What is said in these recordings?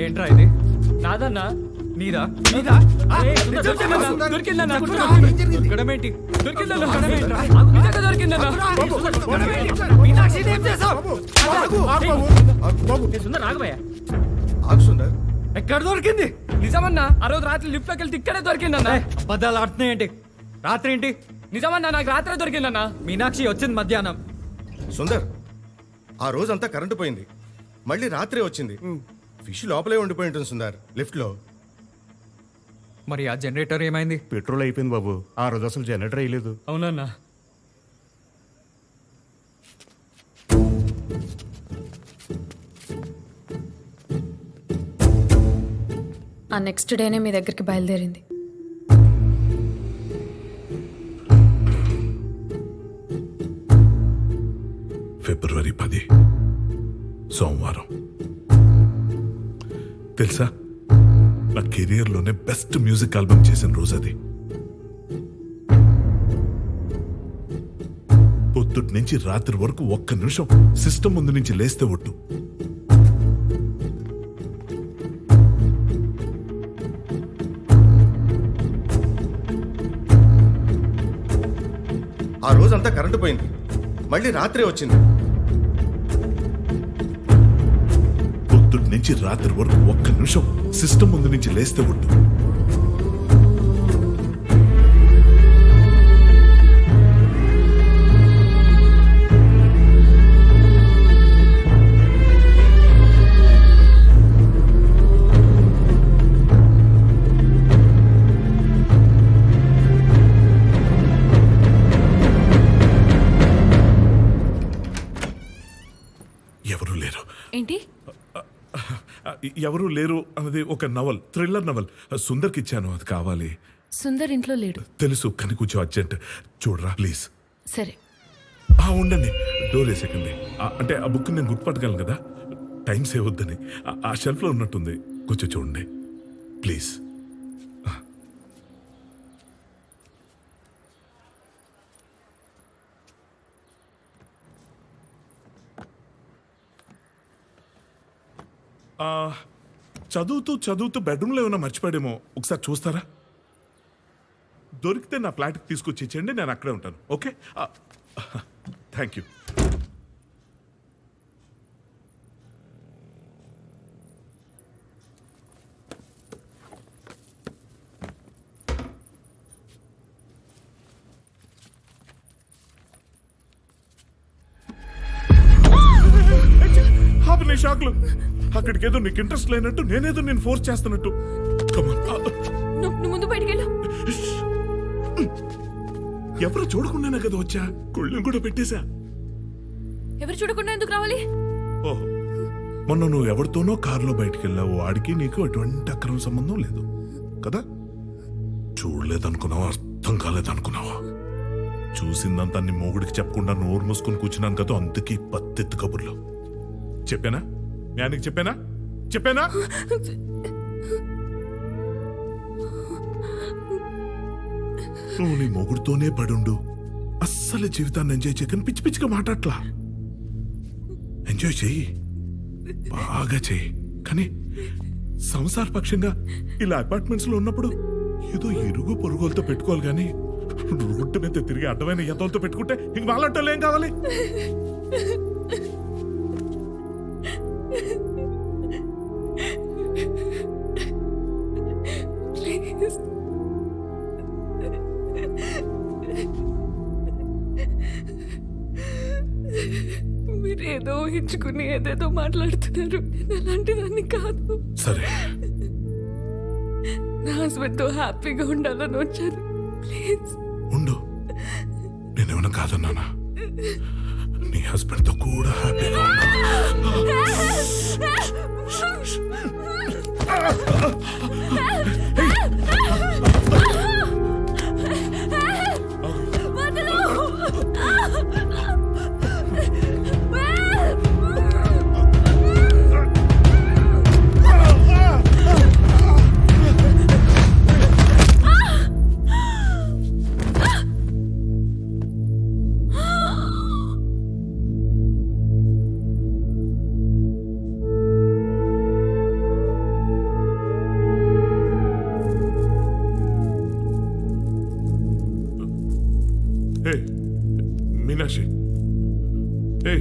ఏంట్రా ఇది? నాదన్నా? నీదా? నీదా? దొరికిందన్నా. దొరకడమేంటి? దొరికిందన్నా. నిజంగా దొరికిందన్నా. సుందర్ ఆగబోయా. ఎక్కడ దొరికింది? నిజమన్నా, ఆ రోజు రాత్రి లిఫ్ట్ లోకి వెళ్తే ఇక్కడే దొరికిందన్నా. అబద్ధాలు ఆడుతున్నాయేంటి? రాత్రి ఏంటి? నిజమన్నా, నాకు రాత్రే దొరికిందన్నా. మీనాక్షి వచ్చింది మధ్యాహ్నం. సుందర్, ఆ రోజంతా కరెంటు పోయింది, మళ్ళీ రాత్రి వచ్చింది. ఫిష్ లోపలే ఉండిపోయి ఉంటుంది సుందర్, లిఫ్ట్ లో. మరి ఆ జనరేటర్ ఏమైంది? పెట్రోల్ అయిపోయింది బాబు. ఆ రోజు అసలు జనరేటర్ వేయలేదు. అవునన్నా. ఆ నెక్స్ట్ డేనే మీ దగ్గరికి బయలుదేరింది. ఫిబ్రవరి 10 సోమవారం. తెలుసా, నా కెరియర్లోనే బెస్ట్ మ్యూజిక్ ఆల్బమ్ చేసిన రోజు అది. పొద్దుటి నుంచి రాత్రి వరకు ఒక్క నిమిషం సిస్టమ్ ముందు నుంచి లేస్తే ఒట్టు. ఆ రోజంతా కరెంటు పోయింది, మళ్ళీ రాత్రి వచ్చింది. పొద్దుటి నుంచి రాత్రి వరకు ఒక్క నిమిషం సిస్టమ్ ముందు నుంచి లేస్తే ఒట్టు. ఎవరు లేరు. ఏంటి? ఎవరు లేరు అన్నది ఒక నవల్, థ్రిల్లర్ నవల్. సుందర్కి ఇచ్చాను, అది కావాలి. సుందర్ ఇంట్లో లేడు. తెలుసు, కానీ కొంచెం అర్జెంట్. చూడరా ప్లీజ్. సరే. ఉండండి, డోర్ వేసేకండి. అంటే ఆ బుక్ నేను గుర్తుపట్టగలను కదా, టైం సేవ్ వద్దని. ఆ షెల్ఫ్లో ఉన్నట్టుంది, కొంచెం చూడండి ప్లీజ్. చదువుతూ బెడ్రూమ్లో ఏమైనా మర్చిపోయాడేమో, ఒకసారి చూస్తారా? దొరికితే నా ఫ్లాట్కి తీసుకొచ్చి ఇచ్చేయండి, నేను అక్కడే ఉంటాను. Okay, thank you. షాక్లు. అక్కడికి ఏదో నీకు ఇంట్రెస్ట్ లేనట్టు, నేనేదో నేను ఫోర్స్ చేస్తున్నట్టు. ముందు బయటికెళ్ళు. ఎవరు చూడకుండానే కదా వచ్చా, కుళ్ళం కూడా పెట్టేశా. ఎవరు చూడకుండా ఎందుకు రావాలి? ఓహో, మొన్న నువ్వు ఎవరితోనో కారులో బయటికి వెళ్ళావు, వాడికి నీకు ఎటువంటి అక్రమ సంబంధం లేదు కదా? చూడలేదనుకున్నావా, అర్థం కాలేదనుకున్నావా? చూసిందంతా నీ మొగుడికి చెప్పకుండా నోరు మూసుకొని కూర్చున్నాను కదా, అందుకే పత్తెత్తు కబుర్లు. చెప్పానా? జ్ఞానికి చెప్పానా? నువ్వు నీ మొగుడుతోనే పడుండు, అస్సలు జీవితాన్ని ఎంజాయ్ చేయకని పిచ్చి పిచ్చిగా మాట్లాడట్లా. ఎంజాయ్ చెయ్యి, బాగా చెయ్యి. కానీ సంసార పక్షంగా ఇలా అపార్ట్మెంట్స్ లో ఉన్నప్పుడు ఏదో ఇరుగు పొరుగులతో పెట్టుకోవాలి, కానీ రోడ్డు మీద తిరిగి అడ్డమైన ఎదలతో పెట్టుకుంటే ఇంక వాళ్ళంటే ఏం కావాలి? మీరేదో ఊహించుకుని ఏదేదో మాట్లాడుతున్నారు. నేను అలాంటిదాన్ని కాదు. సరే, నా హస్బెండ్ తో హ్యాపీగా ఉండాలని వచ్చాను. ప్లీజ్ ఉండు. నేనేమన్నా కాదన్నానా? నీ హస్బెండ్ తో కూడా హ్యాపీగా ఏ మీనాక్షి ఏ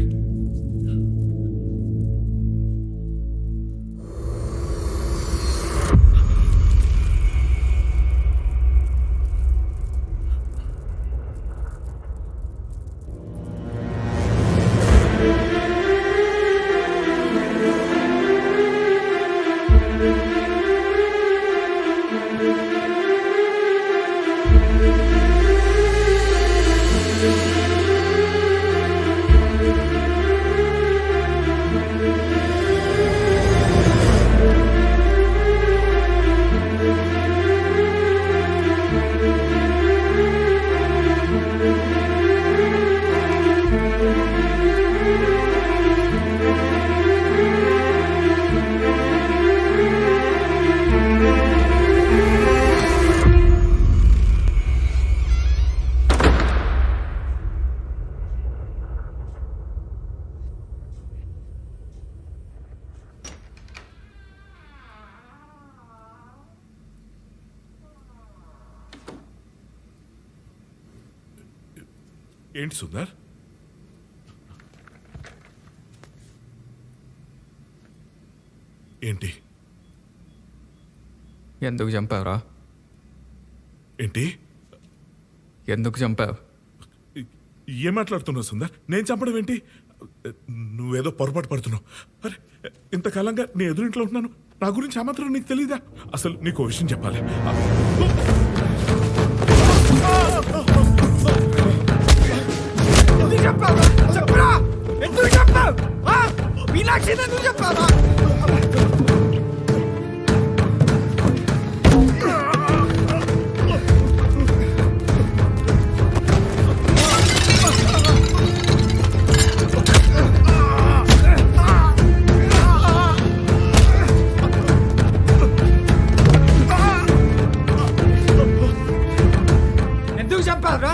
ఏంటి సుందర్? ఏంటి ఎందుకు చంపావురా? ఏంటి ఎందుకు చంపావు? ఏం మాట్లాడుతున్నావు సుందర్? నేను చంపడం ఏంటి? నువ్వేదో పొరపాటు పడుతున్నావు. అరే ఇంతకాలంగా నీ ఎదురింట్లో ఉంటున్నాను, నా గురించి ఆ మాత్రం నీకు తెలీదా? అసలు నీకు ఓ విషయం చెప్పాలి. ఎందుకు చంపావురా?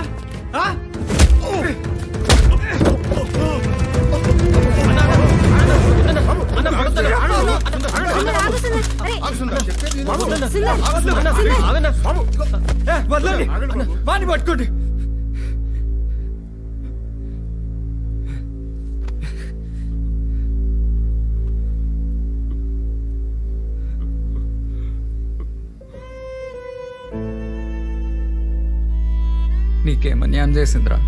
వాడిని పట్టుకోండి. నీకేమన్యాయం చేసిందిరా?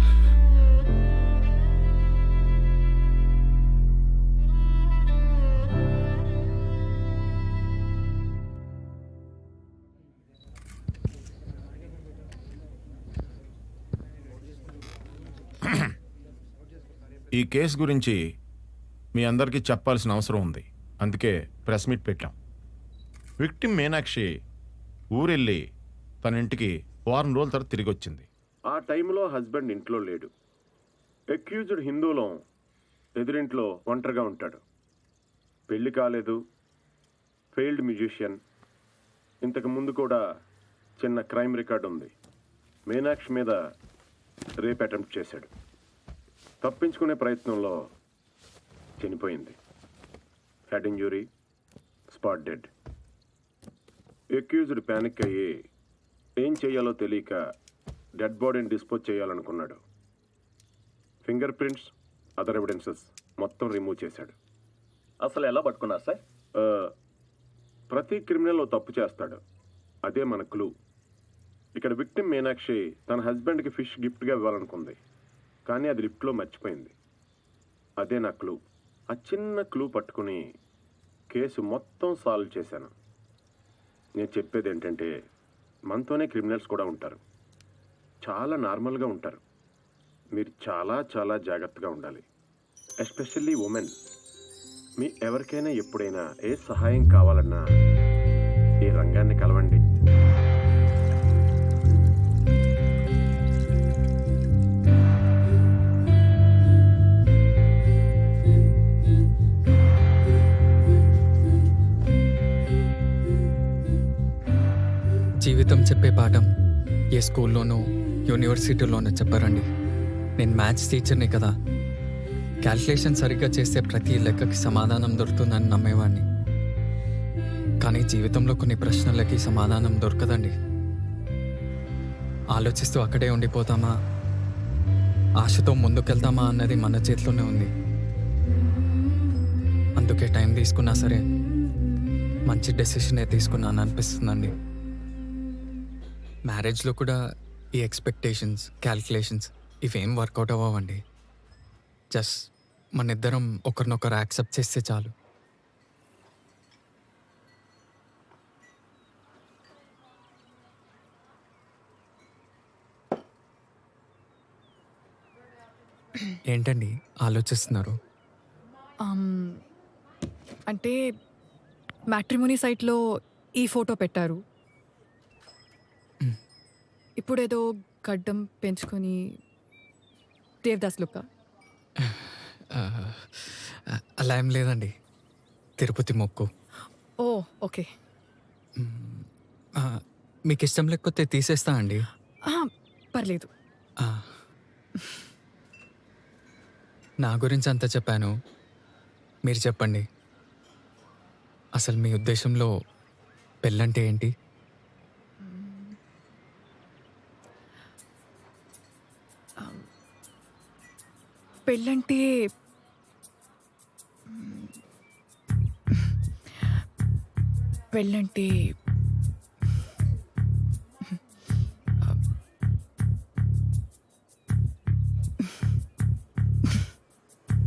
ఈ కేసు గురించి మీ అందరికీ చెప్పాల్సిన అవసరం ఉంది. అందుకే ప్రెస్ మీట్ పెట్టాం. విక్టిమ్ మీనాక్షి ఊరెళ్ళి తన ఇంటికి వారం రోజుల తర్వాత తిరిగి వచ్చింది. ఆ టైంలో హస్బెండ్ ఇంట్లో లేడు. అక్యూజ్డ్ హిందూలో ఎదురింట్లో ఒంటరిగా ఉంటాడు. పెళ్లి కాలేదు, ఫెయిల్డ్ మ్యూజిషియన్. ఇంతకు ముందు కూడా చిన్న క్రైమ్ రికార్డు ఉంది. మీనాక్షి మీద రేప్ అటెంప్ట్ చేశాడు. తప్పించుకునే ప్రయత్నంలో చనిపోయింది. Head injury, spot dead. Accused panic అయ్యి ఏం చేయాలో తెలియక డెడ్ బాడీని డిస్పోజ్ చేయాలనుకున్నాడు. ఫింగర్ ప్రింట్స్, అదర్ ఎవిడెన్సెస్ మొత్తం రిమూవ్ చేశాడు. అసలు ఎలా పట్టుకున్నారు సార్? ప్రతి క్రిమినల్ తప్పు చేస్తాడు, అదే మన క్లూ. ఇక్కడ విక్టిమ్ మీనాక్షి తన హస్బెండ్కి ఫిష్ గిఫ్ట్గా ఇవ్వాలనుకుంది, కానీ అది లిఫ్ట్లో మర్చిపోయింది. అదే నా క్లూ. ఆ చిన్న క్లూ పట్టుకుని కేసు మొత్తం సాల్వ్ చేశాను. నేను చెప్పేది ఏంటంటే మనతోనే క్రిమినల్స్ కూడా ఉంటారు. చాలా నార్మల్గా ఉంటారు. మీరు చాలా చాలా జాగ్రత్తగా ఉండాలి. Especially women. మీ ఎవరికైనా ఎప్పుడైనా ఏ సహాయం కావాలన్నా ఈ రంగాన్ని కలవండి. జీవితం చెప్పే పాఠం ఏ స్కూల్లోనూ యూనివర్సిటీలోనూ చెప్పారండి. నేను మ్యాథ్స్ టీచర్ని కదా, క్యాల్కులేషన్ సరిగ్గా చేస్తే ప్రతి లెక్కకి సమాధానం దొరుకుతుందని నమ్మేవాడిని. కానీ జీవితంలో కొన్ని ప్రశ్నలకి సమాధానం దొరకదండి. ఆలోచిస్తూ అక్కడే ఉండిపోతామా, ఆశతో ముందుకెళ్తామా అన్నది మన చేతిలోనే ఉంది. అందుకే టైం తీసుకున్నా సరే మంచి డెసిషనే తీసుకున్నాను అనిపిస్తుందండి. మ్యారేజ్లో కూడా ఈ ఎక్స్పెక్టేషన్స్, క్యాల్కులేషన్స్ ఇవేం వర్కౌట్ అవ్వండి. జస్ట్ మన ఇద్దరం ఒకరినొకరు యాక్సెప్ట్ చేస్తే చాలు. ఏంటండి ఆలోచిస్తున్నారు? అంటే మ్యాట్రిమోనీ సైట్లో ఈ ఫోటో పెట్టారు. ఇప్పుడేదో గడ్డం పెంచుకొని దేవదాస్ లుక్. అలా ఏం లేదండి, తిరుపతి మొక్కు. ఓ ఓకే. మీకు ఇష్టం లేకపోతే తీసేస్తా అండి. పర్లేదు. ఆ. నా గురించి అంతా చెప్పాను, మీరు చెప్పండి. అసలు మీ ఉద్దేశంలో పెళ్ళంటే ఏంటి? పెళ్ళంటే పెళ్ళంటే